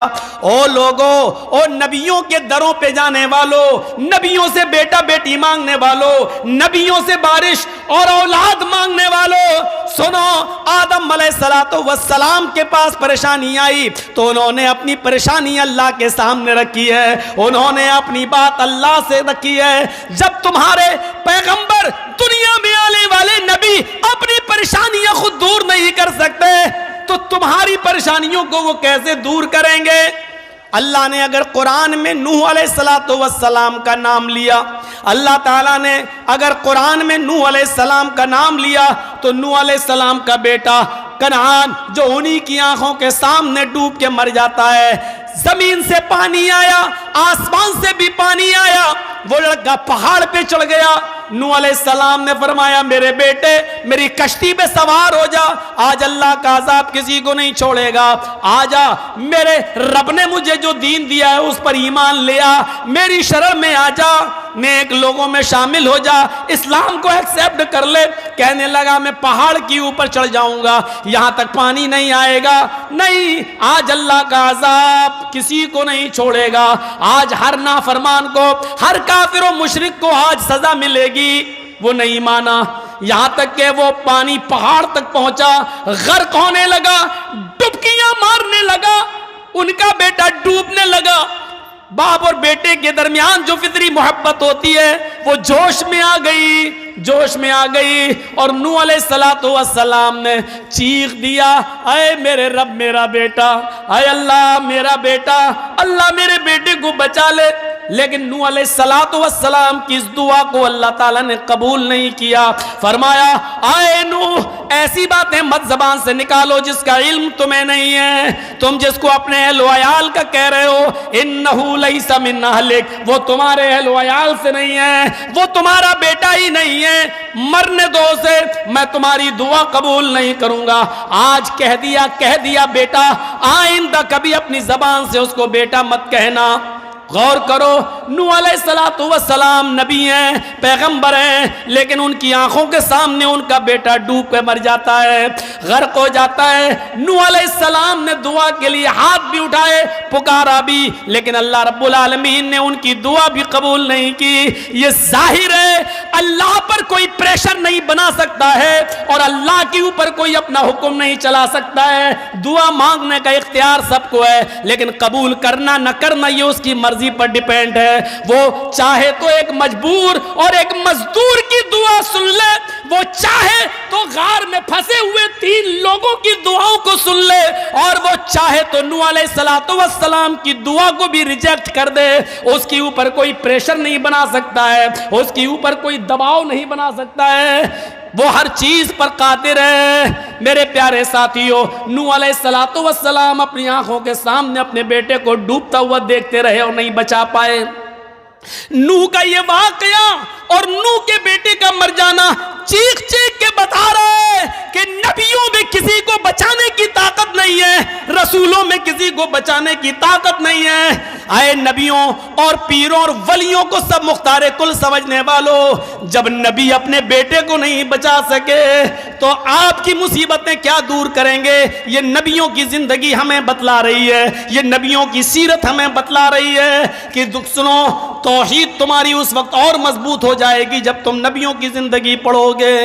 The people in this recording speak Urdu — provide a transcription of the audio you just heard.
او لوگو، او نبیوں کے دروں پہ جانے والوں، نبیوں سے بیٹا بیٹی مانگنے والوں، نبیوں سے بارش اور اولاد مانگنے والوں، سنو، آدم علیہ السلام کے پاس پریشانی آئی تو انہوں نے اپنی پریشانی اللہ کے سامنے رکھی ہے، انہوں نے اپنی بات اللہ سے رکھی ہے۔ جب تمہارے پیغمبر دنیا میں آنے والے نبی اپنی پریشانیاں خود دور نہیں کر سکتے تو تمہاری پریشانیوں کو وہ کیسے دور کریں گے؟ اللہ نے اگر قرآن میں نوح علیہ السلام کا نام لیا، اللہ تعالیٰ نے اگر قرآن میں نوح علیہ السلام کا نام لیا تو نوح علیہ السلام کا بیٹا کنعان جو انہی کی آنکھوں کے سامنے ڈوب کے مر جاتا ہے، زمین سے پانی آیا، آسمان سے بھی پانی آیا، وہ لڑکا پہاڑ پہ چڑھ گیا۔ نوح علیہ السلام نے فرمایا میرے بیٹے میری کشتی پہ سوار ہو جا، آج اللہ کا عذاب کسی کو نہیں چھوڑے گا، آجا میرے رب نے مجھے جو دین دیا ہے اس پر ایمان لیا، میری شرع میں آجا، نیک لوگوں میں شامل ہو جا، اسلام کو ایکسیپٹ کر لے۔ کہنے لگا میں پہاڑ کی اوپر چڑھ جاؤں گا، یہاں تک پانی نہیں آئے گا، نہیں، آج اللہ کا عذاب کسی کو نہیں چھوڑے گا، آج ہر نافرمان کو، ہر کافر و مشرک کو آج سزا ملے گی۔ وہ نہیں مانا، یہاں تک کہ وہ پانی پہاڑ تک پہنچا، غرق ہونے لگا، ڈبکیاں مارنے لگا، ان کا بیٹا ڈوبنے لگا۔ باپ اور بیٹے کے درمیان جو فطری محبت ہوتی ہے وہ جوش میں آ گئی، جوش میں آ گئی، اور نوح علیہ السلام نے چیخ دیا، اے میرے رب میرا بیٹا، اے اللہ میرا بیٹا، اللہ میرے بیٹے کو بچا لے۔ لیکن نوح علیہ السلام کی اس دعا کو اللہ تعالیٰ نے قبول نہیں کیا، فرمایا اے نوح ایسی باتیں مت زبان سے نکالو جس کا علم تمہیں نہیں ہے، تم جس کو اپنے اہل و عیال کا کہہ رہے ہو، انہو لیس من اہلک، وہ تمہارے اہل و عیال سے نہیں ہے، وہ تمہارا بیٹا ہی نہیں ہے، مرنے دو اسے، میں تمہاری دعا قبول نہیں کروں گا۔ آج کہہ دیا بیٹا، آئندہ کبھی اپنی زبان سے اس کو بیٹا مت کہنا۔ غور کرو، نوح علیہ السلام نبی ہیں، پیغمبر ہیں، لیکن ان کی آنکھوں کے سامنے ان کا بیٹا ڈوب کے مر جاتا ہے، غرق ہو جاتا ہے۔ نوح علیہ السلام نے دعا کے لیے ہاتھ بھی اٹھائے، پکارا بھی، لیکن اللہ رب العالمین نے ان کی دعا بھی قبول نہیں کی۔ یہ ظاہر ہے اللہ پر کوئی پریشر نہیں بنا سکتا ہے اور اللہ کے اوپر کوئی اپنا حکم نہیں چلا سکتا ہے۔ دعا مانگنے کا اختیار سب کو ہے، لیکن قبول کرنا نہ کرنا یہ اس کی مرضی پر ڈیپینڈ ہے۔ وہ چاہے تو ایک مجبور اور ایک مزدور کی دعا سن لے، وہ چاہے تو غار میں پھنسے ہوئے 3 لوگوں کی دعاؤں کو سن لے، اور وہ چاہے تو نوح علیہ السلام کی دعا کو بھی ریجیکٹ کر دے، اس کے اوپر کوئی پریشر نہیں بنا سکتا ہے، اس کے اوپر کوئی دباؤ نہیں بنا سکتا ہے، وہ ہر چیز پر قادر ہے۔ میرے پیارے ساتھیوں، نوح علیہ السلام اپنی آنکھوں کے سامنے اپنے بیٹے کو ڈوبتا ہوا دیکھتے رہے اور نہیں بچا پائے۔ نوح کا یہ واقعہ اور نوح کے بیٹے کا مر جانا چیخ چیخ کے بتا رہا ہے کہ نبیوں میں کسی کو بچانے کی طاقت نہیں ہے، رسولوں میں کسی کو بچانے کی طاقت نہیں ہے۔ اے نبیوں اور پیروں اور ولیوں کو سب مختار کل سمجھنے والوں، جب نبی اپنے بیٹے کو نہیں بچا سکے تو آپ کی مصیبتیں کیا دور کریں گے؟ یہ نبیوں کی زندگی ہمیں بتلا رہی ہے، یہ نبیوں کی سیرت ہمیں بتلا رہی ہے کہ سنو، توحید تمہاری اس وقت اور مضبوط ہو جائے گی جب تم نبیوں کی زندگی پڑھو گے۔